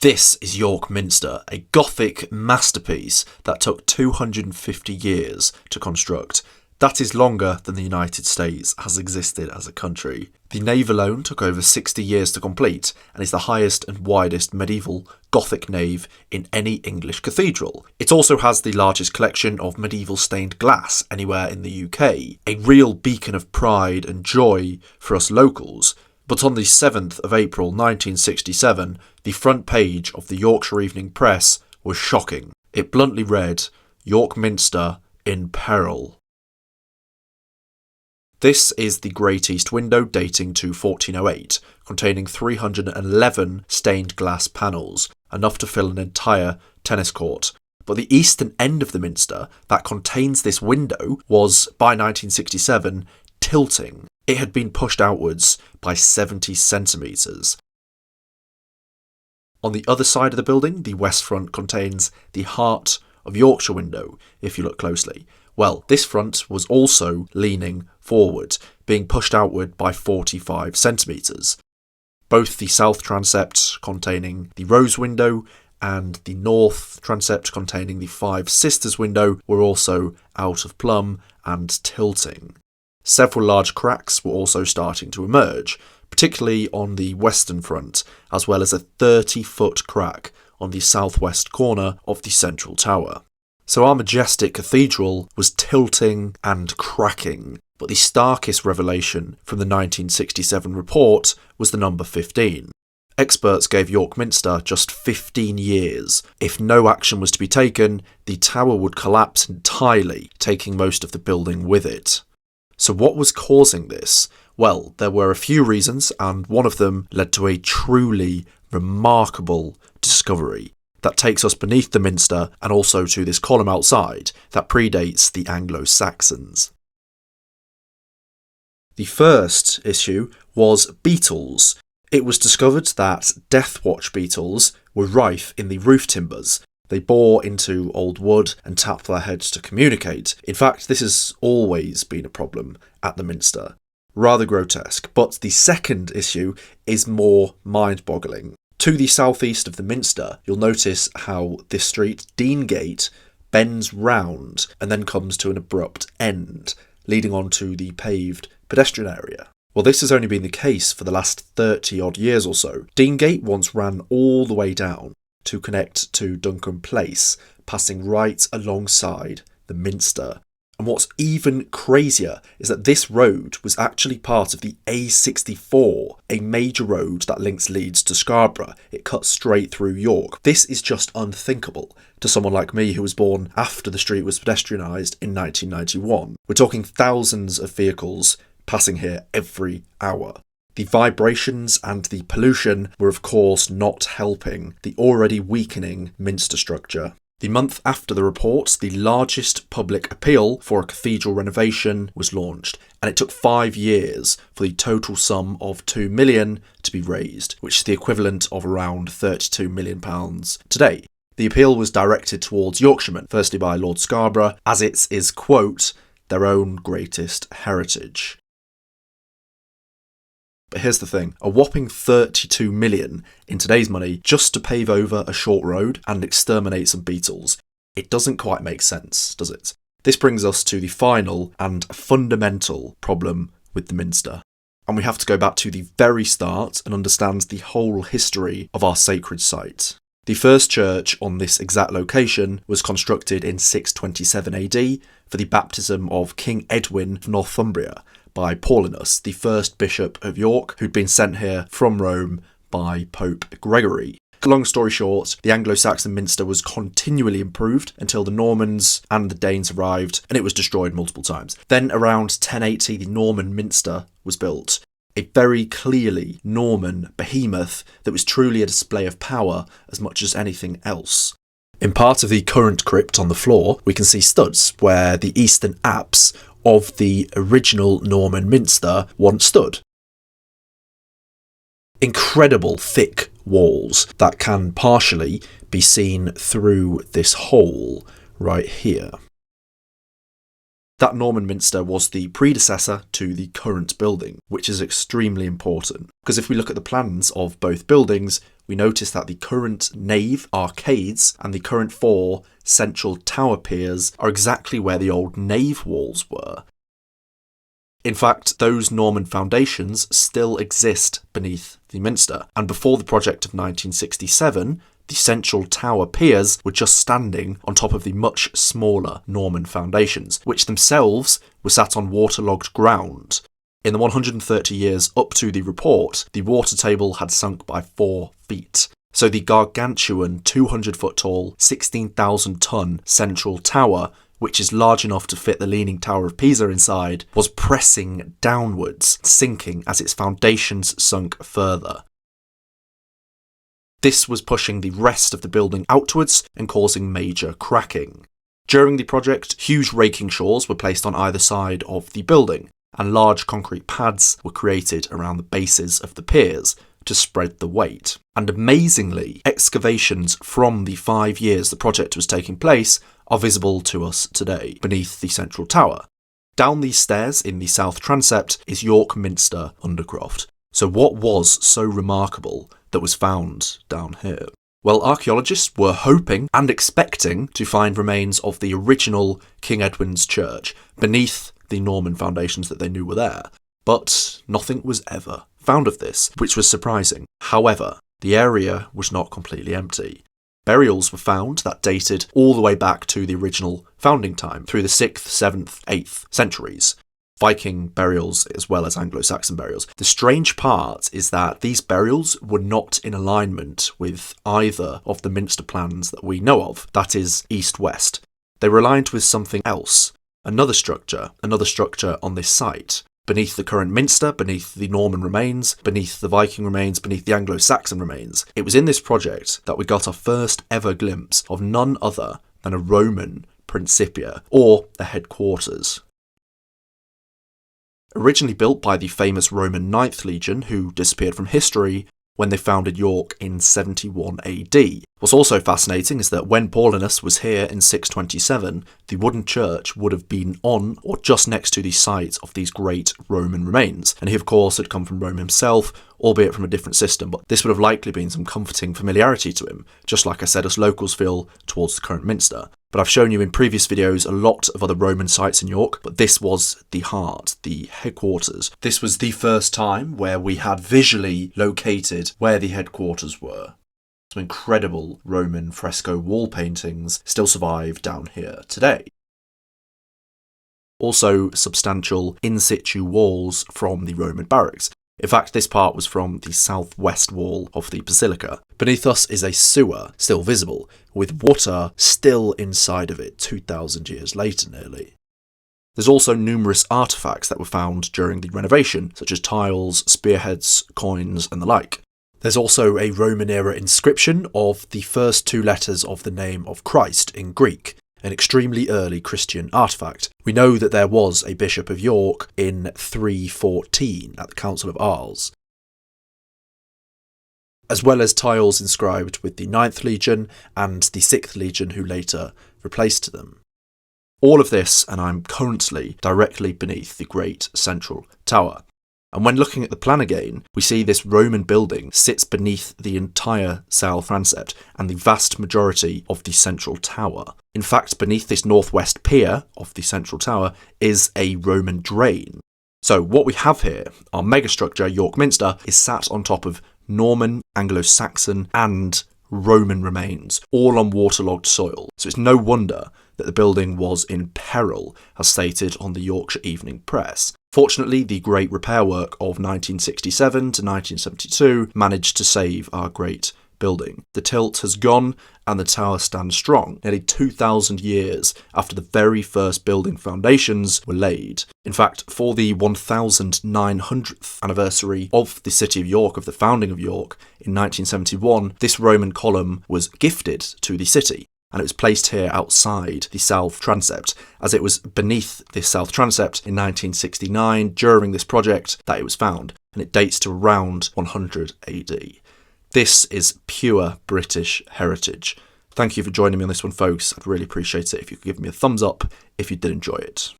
This is York Minster, a Gothic masterpiece that took 250 years to construct. That is longer than the United States has existed as a country. The nave alone took over 60 years to complete and is the highest and widest medieval Gothic nave in any English cathedral. It also has the largest collection of medieval stained glass anywhere in the UK, a real beacon of pride and joy for us locals. But on the 7th of April 1967, the front page of the Yorkshire Evening Press was shocking. It bluntly read, "York Minster in peril." This is the Great East window dating to 1408, containing 311 stained glass panels, enough to fill an entire tennis court. But the eastern end of the minster that contains this window was, by 1967, tilting. It had been pushed outwards by 70 centimetres. On the other side of the building, the west front contains the Heart of Yorkshire window, if you look closely. Well, this front was also leaning forward, being pushed outward by 45 centimetres. Both the south transept containing the Rose window and the north transept containing the Five Sisters window were also out of plumb and tilting. Several large cracks were also starting to emerge, particularly on the western front, as well as a 30-foot crack on the southwest corner of the central tower. So our majestic cathedral was tilting and cracking, but the starkest revelation from the 1967 report was the number 15. Experts gave York Minster just 15 years. If no action was to be taken, the tower would collapse entirely, taking most of the building with it. So what was causing this? Well, there were a few reasons, and one of them led to a truly remarkable discovery that takes us beneath the minster and also to this column outside that predates the Anglo-Saxons. The first issue was beetles. It was discovered that death watch beetles were rife in the roof timbers. They bore into old wood and tapped their heads to communicate. In fact, this has always been a problem at the minster. Rather grotesque, but the second issue is more mind-boggling. To the southeast of the minster, you'll notice how this street, Deangate, bends round and then comes to an abrupt end, leading on to the paved pedestrian area. Well, this has only been the case for the last 30-odd years or so. Deangate once ran all the way down to connect to Duncan Place, passing right alongside the minster. And what's even crazier is that this road was actually part of the A64, a major road that links Leeds to Scarborough. It cuts straight through York. This is just unthinkable to someone like me who was born after the street was pedestrianised in 1991. We're talking thousands of vehicles passing here every hour. The vibrations and the pollution were of course not helping the already weakening minster structure. The month after the report, the largest public appeal for a cathedral renovation was launched, and it took 5 years for the total sum of £2 million to be raised, which is the equivalent of around £32 million today. The appeal was directed towards Yorkshiremen, firstly by Lord Scarborough, as it is, quote, their own greatest heritage. But here's the thing, a whopping $32 million in today's money just to pave over a short road and exterminate some beetles. It doesn't quite make sense, does it? This brings us to the final and fundamental problem with the minster. And we have to go back to the very start and understand the whole history of our sacred site. The first church on this exact location was constructed in 627 AD for the baptism of King Edwin of Northumbria by Paulinus, the first bishop of York, who'd been sent here from Rome by Pope Gregory. Long story short, the Anglo-Saxon minster was continually improved until the Normans and the Danes arrived, and it was destroyed multiple times. Then around 1080, the Norman minster was built. A very clearly Norman behemoth that was truly a display of power as much as anything else. In part of the current crypt on the floor, we can see studs where the eastern apse of the original Norman minster once stood. Incredible thick walls that can partially be seen through this hole right here. That Norman minster was the predecessor to the current building, which is extremely important, Because if we look at the plans of both buildings, we notice that the current nave arcades and the current 4 central tower piers are exactly where the old nave walls were. In fact, those Norman foundations still exist beneath the minster, and before the project of 1967, the central tower piers were just standing on top of the much smaller Norman foundations, which themselves were sat on waterlogged ground. In the 130 years up to the report, the water table had sunk by 4 feet. So the gargantuan 200-foot tall, 16,000-ton central tower, which is large enough to fit the Leaning Tower of Pisa inside, was pressing downwards, sinking as its foundations sunk further. This was pushing the rest of the building outwards and causing major cracking. During the project, huge raking shores were placed on either side of the building, and large concrete pads were created around the bases of the piers to spread the weight. And amazingly, excavations from the 5 years the project was taking place are visible to us today, beneath the central tower. Down these stairs in the south transept is York Minster Undercroft. So what was so remarkable that was found down here? Well, archaeologists were hoping and expecting to find remains of the original King Edwin's Church beneath the Norman foundations that they knew were there, but nothing was ever found of this, which was surprising. However, the area was not completely empty. Burials were found that dated all the way back to the original founding time, through the 6th, 7th, 8th centuries. Viking burials as well as Anglo-Saxon burials. The strange part is that these burials were not in alignment with either of the minster plans that we know of, that is, east-west. They were aligned with something else, another structure on this site. Beneath the current minster, beneath the Norman remains, beneath the Viking remains, beneath the Anglo-Saxon remains. It was in this project that we got our first ever glimpse of none other than a Roman Principia, or a headquarters. Originally built by the famous Roman 9th Legion, who disappeared from history when they founded York in 71 AD. What's also fascinating is that when Paulinus was here in 627, the wooden church would have been on or just next to the site of these great Roman remains. And he, of course, had come from Rome himself, albeit from a different system, but this would have likely been some comforting familiarity to him, just like I said us locals feel towards the current minster. But I've shown you in previous videos a lot of other Roman sites in York, but this was the heart, the headquarters. This was the first time where we had visually located where the headquarters were. Some incredible Roman fresco wall paintings still survive down here today. Also, substantial in situ walls from the Roman barracks. In fact, this part was from the southwest wall of the basilica. Beneath us is a sewer, still visible, with water still inside of it 2,000 years later nearly. There's also numerous artefacts that were found during the renovation, such as tiles, spearheads, coins, and the like. There's also a Roman-era inscription of the first 2 letters of the name of Christ in Greek, an extremely early Christian artefact. We know that there was a Bishop of York in 314 at the Council of Arles, as well as tiles inscribed with the 9th Legion and the 6th Legion who later replaced them. All of this, and I'm currently directly beneath the Great Central Tower. And when looking at the plan again, we see this Roman building sits beneath the entire south transept and the vast majority of the central tower. In fact, beneath this northwest pier of the central tower is a Roman drain. So what we have here, our megastructure, York Minster, is sat on top of Norman, Anglo-Saxon and Roman remains, all on waterlogged soil. So it's no wonder that the building was in peril, as stated on the Yorkshire Evening Press. Fortunately, the great repair work of 1967 to 1972 managed to save our great building. The tilt has gone and the tower stands strong, nearly 2,000 years after the very first building foundations were laid. In fact, for the 1900th anniversary of the city of York, of the founding of York, in 1971, this Roman column was gifted to the city. And it was placed here outside the south transept, as it was beneath this south transept in 1969 during this project that it was found, and it dates to around 100 AD. This is pure British heritage. Thank you for joining me on this one, folks. I'd really appreciate it if you could give me a thumbs up if you did enjoy it.